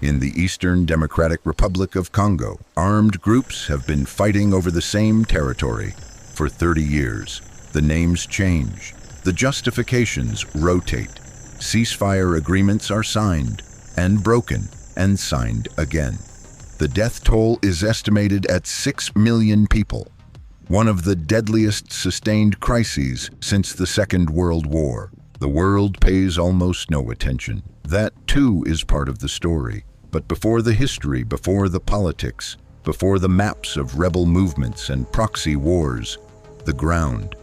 In the Eastern Democratic Republic of Congo, armed groups have been fighting over the same territory for 30 years. The names change, the justifications rotate, ceasefire agreements are signed and broken and signed again. The death toll is estimated at 6 million people, one of the deadliest sustained crises since the Second World War. The world pays almost no attention. That too is part of the story. But before the history, before the politics, before the maps of rebel movements and proxy wars, the ground,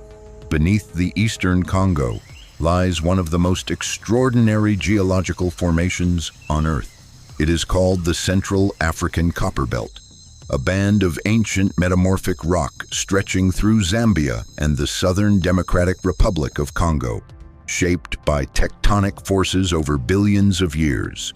beneath the eastern Congo, lies one of the most extraordinary geological formations on Earth. It is called the Central African Copper Belt, a band of ancient metamorphic rock stretching through Zambia and the Southern Democratic Republic of Congo, shaped by tectonic forces over billions of years.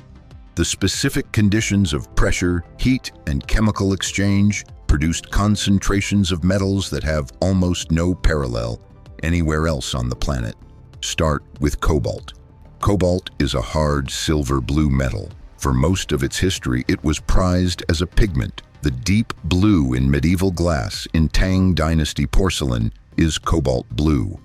The specific conditions of pressure, heat, and chemical exchange produced concentrations of metals that have almost no parallel anywhere else on the planet. Start with cobalt. Cobalt is a hard silver-blue metal. For most of its history, it was prized as a pigment. The deep blue in medieval glass in Tang Dynasty porcelain is cobalt blue.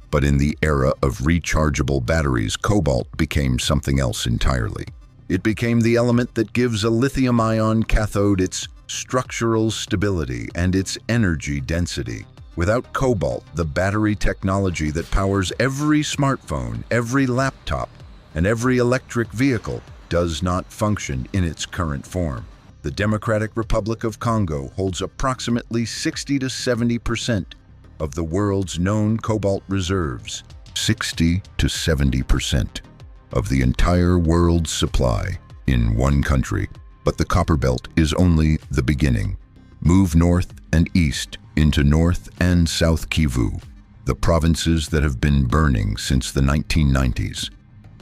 But in the era of rechargeable batteries, cobalt became something else entirely. It became the element that gives a lithium-ion cathode its structural stability and its energy density. Without cobalt, the battery technology that powers every smartphone, every laptop, and every electric vehicle does not function in its current form. The Democratic Republic of Congo holds approximately 60 to 70% of the world's known cobalt reserves. 60 to 70% of the entire world's supply in one country. But the Copper Belt is only the beginning. Move north and east into North and South Kivu, the provinces that have been burning since the 1990s,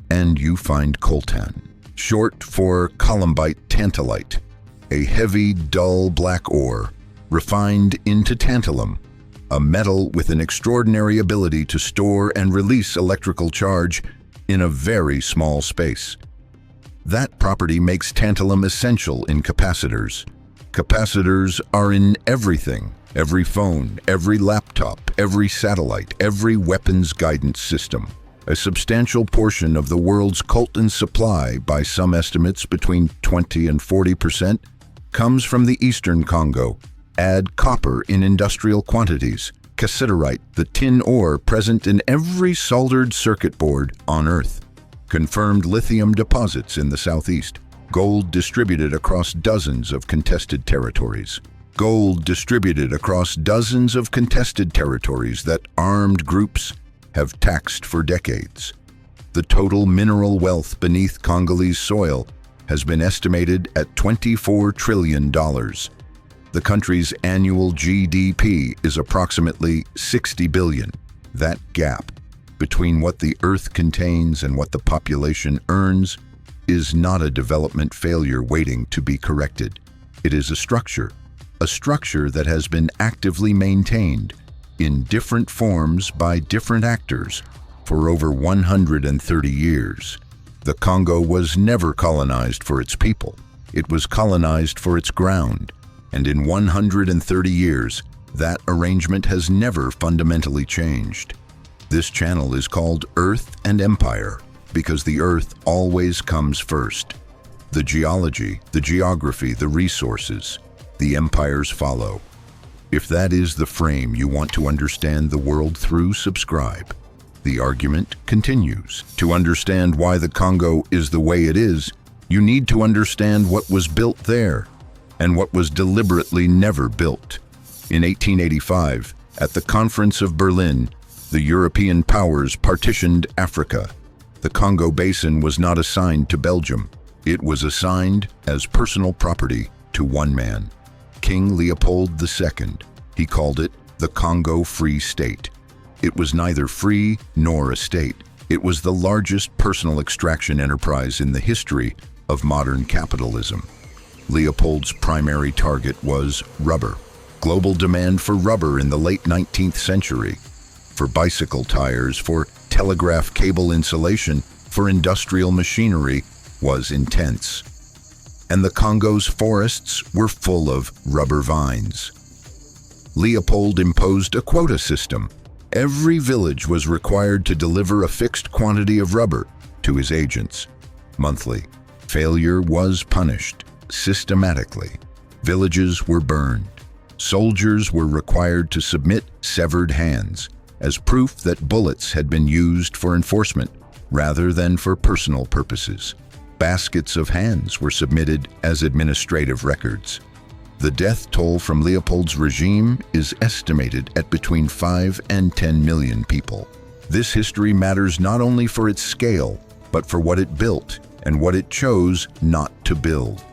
and you find coltan, short for columbite tantalite, a heavy, dull black ore refined into tantalum, a metal with an extraordinary ability to store and release electrical charge in a very small space. That property makes tantalum essential in capacitors. Capacitors are in everything, every phone, every laptop, every satellite, every weapons guidance system. A substantial portion of the world's coltan supply, by some estimates between 20 and 40%, comes from the eastern Congo. Add copper in industrial quantities, cassiterite, the tin ore present in every soldered circuit board on Earth, confirmed lithium deposits in the southeast, gold distributed across dozens of contested territories. Gold distributed across dozens of contested territories that armed groups have taxed for decades. The total mineral wealth beneath Congolese soil has been estimated at $24 trillion. The country's annual GDP is approximately 60 billion. That gap between what the Earth contains and what the population earns is not a development failure waiting to be corrected. It is a structure that has been actively maintained in different forms by different actors for over 130 years. The Congo was never colonized for its people. It was colonized for its ground. And in 130 years, that arrangement has never fundamentally changed. This channel is called Earth and Empire because the Earth always comes first. The geology, the geography, the resources, the empires follow. If that is the frame you want to understand the world through, subscribe. The argument continues. To understand why the Congo is the way it is, you need to understand what was built there and what was deliberately never built. In 1885, at the Conference of Berlin, the European powers partitioned Africa. The Congo Basin was not assigned to Belgium. It was assigned as personal property to one man, King Leopold II. He called it the Congo Free State. It was neither free nor a state. It was the largest personal extraction enterprise in the history of modern capitalism. Leopold's primary target was rubber. Global demand for rubber in the late 19th century, for bicycle tires, for telegraph cable insulation, for industrial machinery, was intense. and the Congo's forests were full of rubber vines. Leopold imposed a quota system. Every village was required to deliver a fixed quantity of rubber to his agents monthly. Failure was punished systematically. Villages were burned. Soldiers were required to submit severed hands as proof that bullets had been used for enforcement rather than for personal purposes. Baskets of hands were submitted as administrative records. The death toll from Leopold's regime is estimated at between 5 and 10 million people. This history matters not only for its scale, but for what it built and what it chose not to build.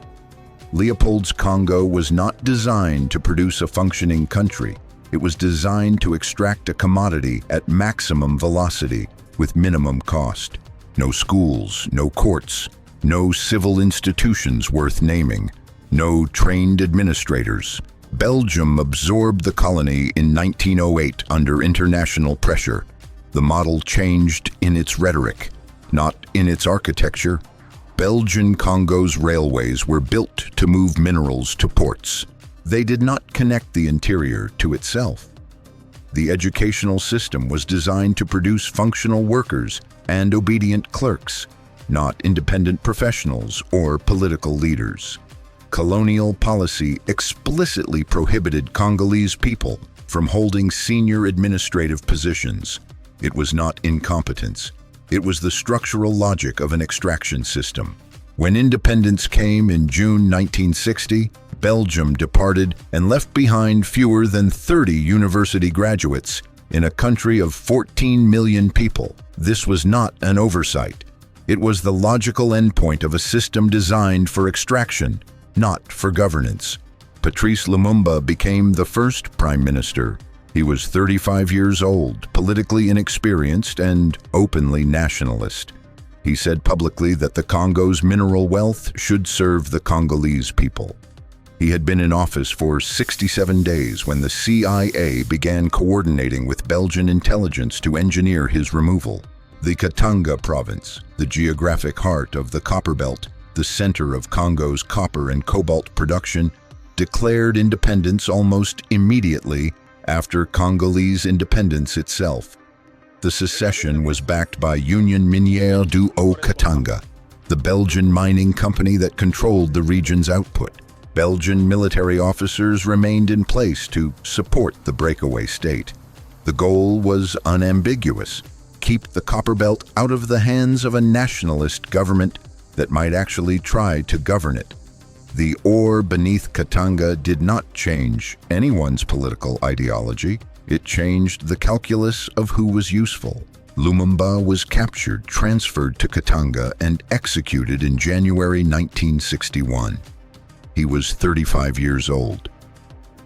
Leopold's Congo was not designed to produce a functioning country. It was designed to extract a commodity at maximum velocity with minimum cost. No schools, no courts, no civil institutions worth naming, no trained administrators. Belgium absorbed the colony in 1908 under international pressure. The model changed in its rhetoric, not in its architecture. Belgian Congo's railways were built to move minerals to ports. They did not connect the interior to itself. The educational system was designed to produce functional workers and obedient clerks, not independent professionals or political leaders. Colonial policy explicitly prohibited Congolese people from holding senior administrative positions. It was not incompetence. It was the structural logic of an extraction system. When independence came in June 1960, Belgium departed and left behind fewer than 30 university graduates in a country of 14 million people. This was not an oversight. It was the logical endpoint of a system designed for extraction, not for governance. Patrice Lumumba became the first prime minister. He was 35 years old, politically inexperienced, and openly nationalist. He said publicly that the Congo's mineral wealth should serve the Congolese people. He had been in office for 67 days when the CIA began coordinating with Belgian intelligence to engineer his removal. The Katanga province, the geographic heart of the copper belt, the center of Congo's copper and cobalt production, declared independence almost immediately after Congolese independence itself. The secession was backed by Union Minière du Haut-Katanga, the Belgian mining company that controlled the region's output. Belgian military officers remained in place to support the breakaway state. The goal was unambiguous: keep the copper belt out of the hands of a nationalist government that might actually try to govern it. The ore beneath Katanga did not change anyone's political ideology. It changed the calculus of who was useful. Lumumba was captured, transferred to Katanga, and executed in January 1961. He was 35 years old.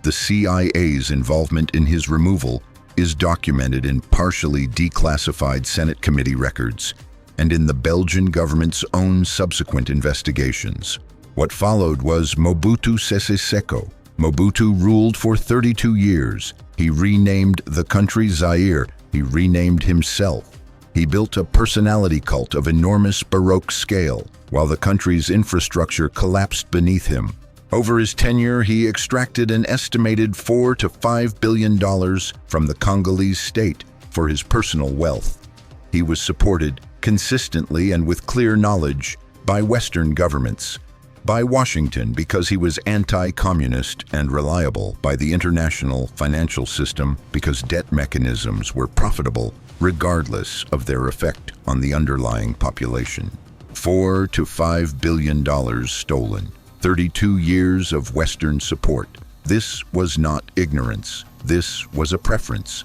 The CIA's involvement in his removal is documented in partially declassified Senate committee records and in the Belgian government's own subsequent investigations. What followed was Mobutu Sese Seko. Mobutu ruled for 32 years. He renamed the country Zaire. He renamed himself. He built a personality cult of enormous Baroque scale, while the country's infrastructure collapsed beneath him. Over his tenure, he extracted an estimated $4 to $5 billion from the Congolese state for his personal wealth. He was supported consistently and with clear knowledge by Western governments, by Washington because he was anti-communist and reliable, by the international financial system because debt mechanisms were profitable regardless of their effect on the underlying population. $4 to $5 billion stolen. 32 years of Western support. This was not ignorance. This was a preference.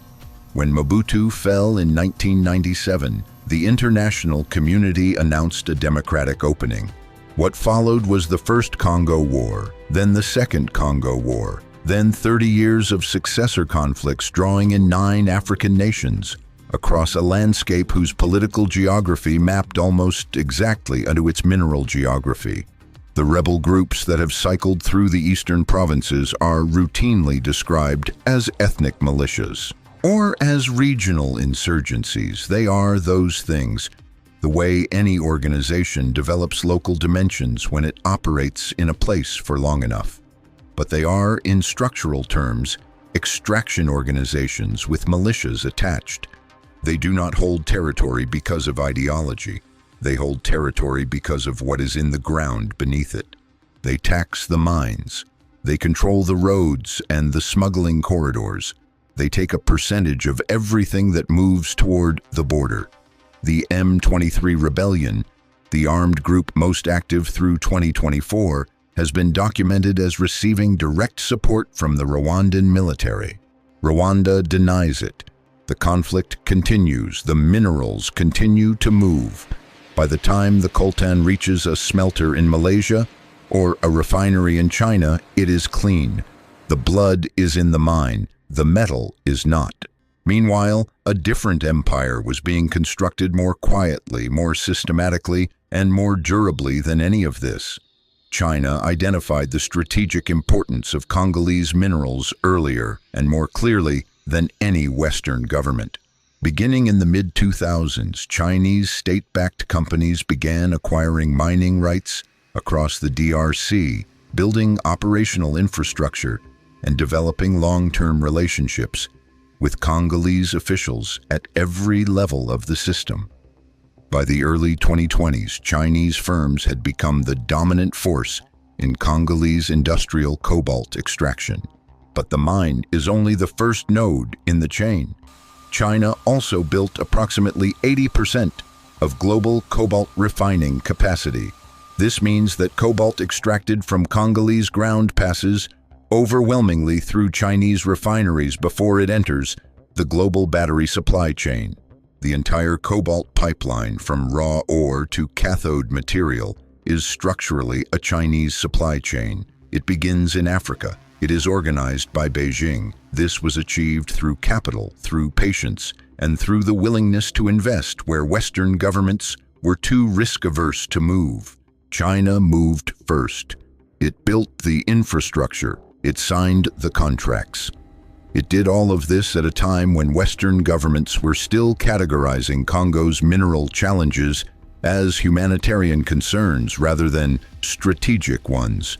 When Mobutu fell in 1997, the international community announced a democratic opening. What followed was the First Congo War, then the Second Congo War, then 30 years of successor conflicts drawing in 9 African nations, across a landscape whose political geography mapped almost exactly onto its mineral geography. The rebel groups that have cycled through the eastern provinces are routinely described as ethnic militias or as regional insurgencies. They are those things. the way any organization develops local dimensions when it operates in a place for long enough. But they are, in structural terms, extraction organizations with militias attached. They do not hold territory because of ideology. They hold territory because of what is in the ground beneath it. They tax the mines. They control the roads and the smuggling corridors. They take a percentage of everything that moves toward the border. The M23 rebellion, the armed group most active through 2024, has been documented as receiving direct support from the Rwandan military. Rwanda denies it. The conflict continues. The minerals continue to move. By the time the coltan reaches a smelter in Malaysia or a refinery in China, it is clean. The blood is in the mine. The metal is not. Meanwhile, a different empire was being constructed more quietly, more systematically, and more durably than any of this. China identified the strategic importance of Congolese minerals earlier and more clearly than any Western government. Beginning in the mid-2000s, Chinese state-backed companies began acquiring mining rights across the DRC, building operational infrastructure and developing long-term relationships with Congolese officials at every level of the system. By the early 2020s, Chinese firms had become the dominant force in Congolese industrial cobalt extraction. But the mine is only the first node in the chain. China also built approximately 80% of global cobalt refining capacity. This means that cobalt extracted from Congolese ground passes overwhelmingly through Chinese refineries before it enters the global battery supply chain. The entire cobalt pipeline from raw ore to cathode material is structurally a Chinese supply chain. It begins in Africa. It is organized by Beijing. This was achieved through capital, through patience, and through the willingness to invest where Western governments were too risk-averse to move. China moved first. It built the infrastructure. It signed the contracts. It did all of this at a time when Western governments were still categorizing Congo's mineral challenges as humanitarian concerns rather than strategic ones.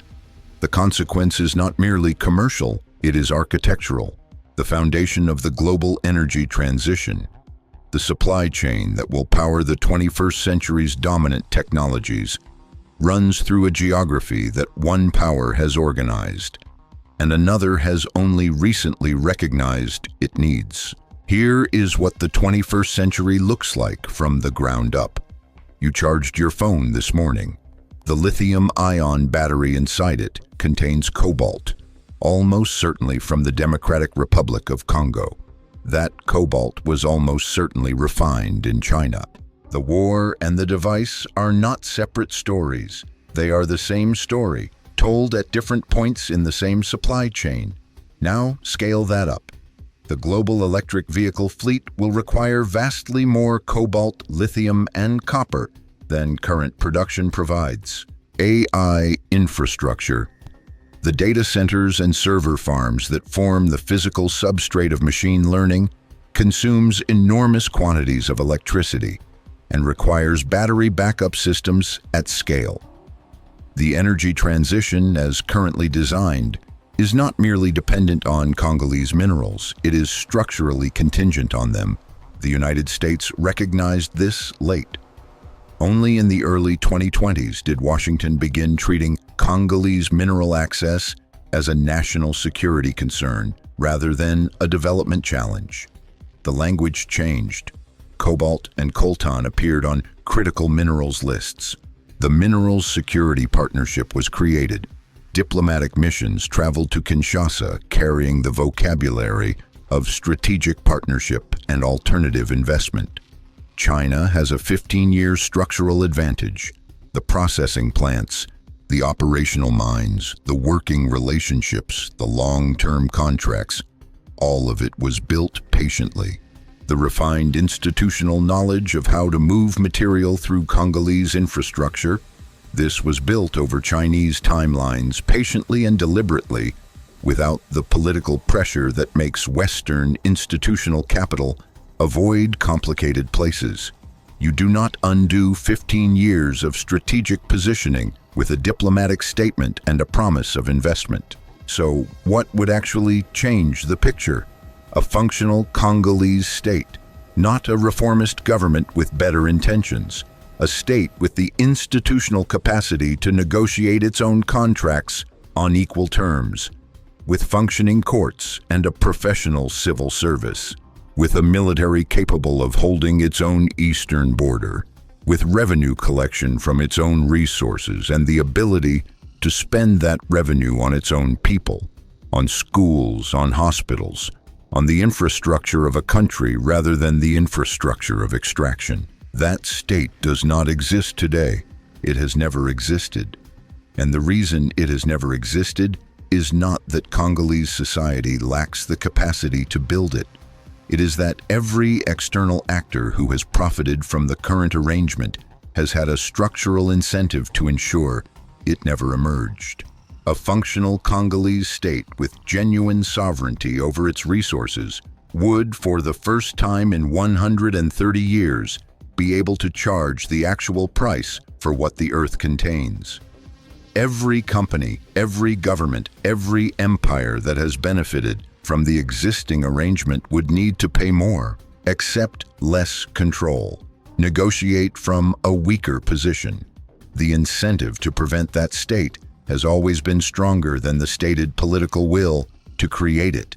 The consequence is not merely commercial, it is architectural, the foundation of the global energy transition, the supply chain that will power the 21st century's dominant technologies, runs through a geography that one power has organized and another has only recently recognized it needs. Here is what the 21st century looks like from the ground up. You charged your phone this morning. The lithium-ion battery inside it contains cobalt, almost certainly from the Democratic Republic of Congo. That cobalt was almost certainly refined in China. The war and the device are not separate stories. They are the same story, told at different points in the same supply chain. Now, scale that up. The global electric vehicle fleet will require vastly more cobalt, lithium, and copper than current production provides. AI infrastructure. The data centers and server farms that form the physical substrate of machine learning consumes enormous quantities of electricity and requires battery backup systems at scale. The energy transition, as currently designed, is not merely dependent on Congolese minerals, it is structurally contingent on them. The United States recognized this late. Only in the early 2020s did Washington begin treating Congolese mineral access as a national security concern rather than a development challenge. The language changed. Cobalt and coltan appeared on critical minerals lists. The Minerals Security Partnership was created. Diplomatic missions traveled to Kinshasa carrying the vocabulary of strategic partnership and alternative investment. China has a 15-year structural advantage. The processing plants, the operational mines, the working relationships, the long-term contracts, all of it was built patiently. The refined institutional knowledge of how to move material through Congolese infrastructure, this was built over Chinese timelines patiently and deliberately, without the political pressure that makes Western institutional capital avoid complicated places. You do not undo 15 years of strategic positioning with a diplomatic statement and a promise of investment. So, what would actually change the picture? A functional Congolese state, not a reformist government with better intentions. A state with the institutional capacity to negotiate its own contracts on equal terms, with functioning courts and a professional civil service, with a military capable of holding its own eastern border, with revenue collection from its own resources and the ability to spend that revenue on its own people, on schools, on hospitals, on the infrastructure of a country rather than the infrastructure of extraction. That state does not exist today. It has never existed. And the reason it has never existed is not that Congolese society lacks the capacity to build it. It is that every external actor who has profited from the current arrangement has had a structural incentive to ensure it never emerged. A functional Congolese state with genuine sovereignty over its resources would, for the first time in 130 years, be able to charge the actual price for what the earth contains. Every company, every government, every empire that has benefited from the existing arrangement would need to pay more, accept less control, negotiate from a weaker position. The incentive to prevent that state has always been stronger than the stated political will to create it.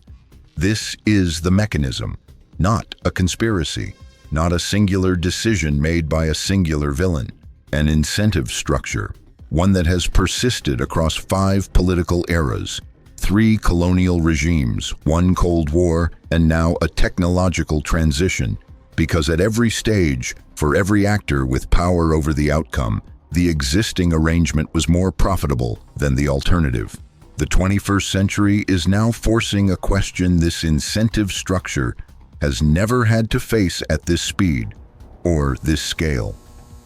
This is the mechanism, not a conspiracy, not a singular decision made by a singular villain, an incentive structure, one that has persisted across 5 political eras, 3 colonial regimes, 1 Cold War, and now a technological transition, because at every stage, for every actor with power over the outcome, the existing arrangement was more profitable than the alternative. The 21st century is now forcing a question this incentive structure has never had to face at this speed or this scale.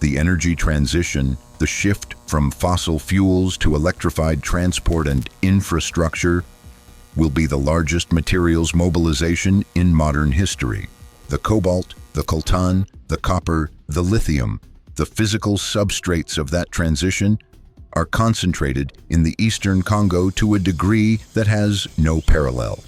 The energy transition, the shift from fossil fuels to electrified transport and infrastructure, will be the largest materials mobilization in modern history. The cobalt, the coltan, the copper, the lithium, the physical substrates of that transition are concentrated in the eastern Congo to a degree that has no parallel.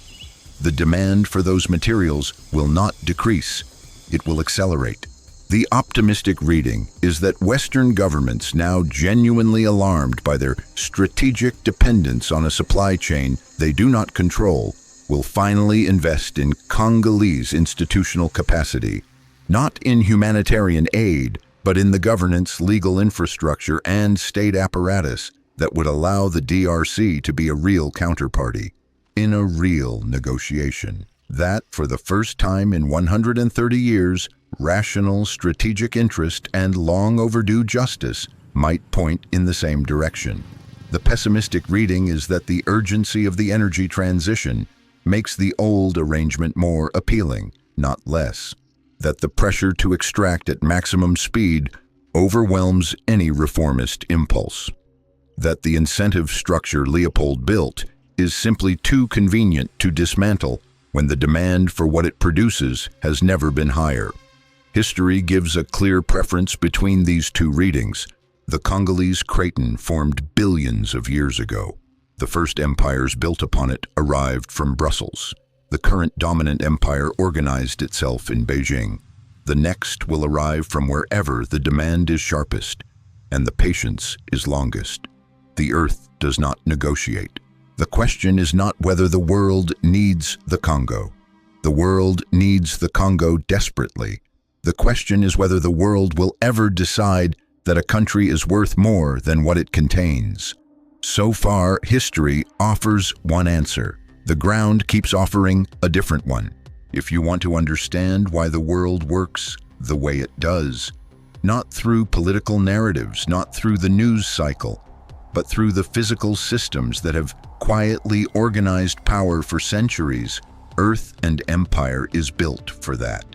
The demand for those materials will not decrease, it will accelerate. The optimistic reading is that Western governments, now genuinely alarmed by their strategic dependence on a supply chain they do not control, will finally invest in Congolese institutional capacity, not in humanitarian aid, but in the governance, legal infrastructure, and state apparatus that would allow the DRC to be a real counterparty, in a real negotiation. That, for the first time in 130 years, rational strategic interest and long overdue justice might point in the same direction. The pessimistic reading is that the urgency of the energy transition makes the old arrangement more appealing, not less. That the pressure to extract at maximum speed overwhelms any reformist impulse. That the incentive structure Leopold built is simply too convenient to dismantle when the demand for what it produces has never been higher. History gives a clear preference between these two readings. The Congolese Craton formed billions of years ago. The first empires built upon it arrived from Brussels. The current dominant empire organized itself in Beijing. The next will arrive from wherever the demand is sharpest and the patience is longest. The earth does not negotiate. The question is not whether the world needs the Congo. The world needs the Congo desperately. The question is whether the world will ever decide that a country is worth more than what it contains. So far, history offers one answer. The ground keeps offering a different one. If you want to understand why the world works the way it does, not through political narratives, not through the news cycle, but through the physical systems that have quietly organized power for centuries, Earth and Empire is built for that.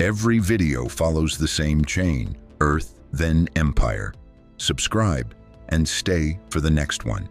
Every video follows the same chain, Earth, then Empire. Subscribe and stay for the next one.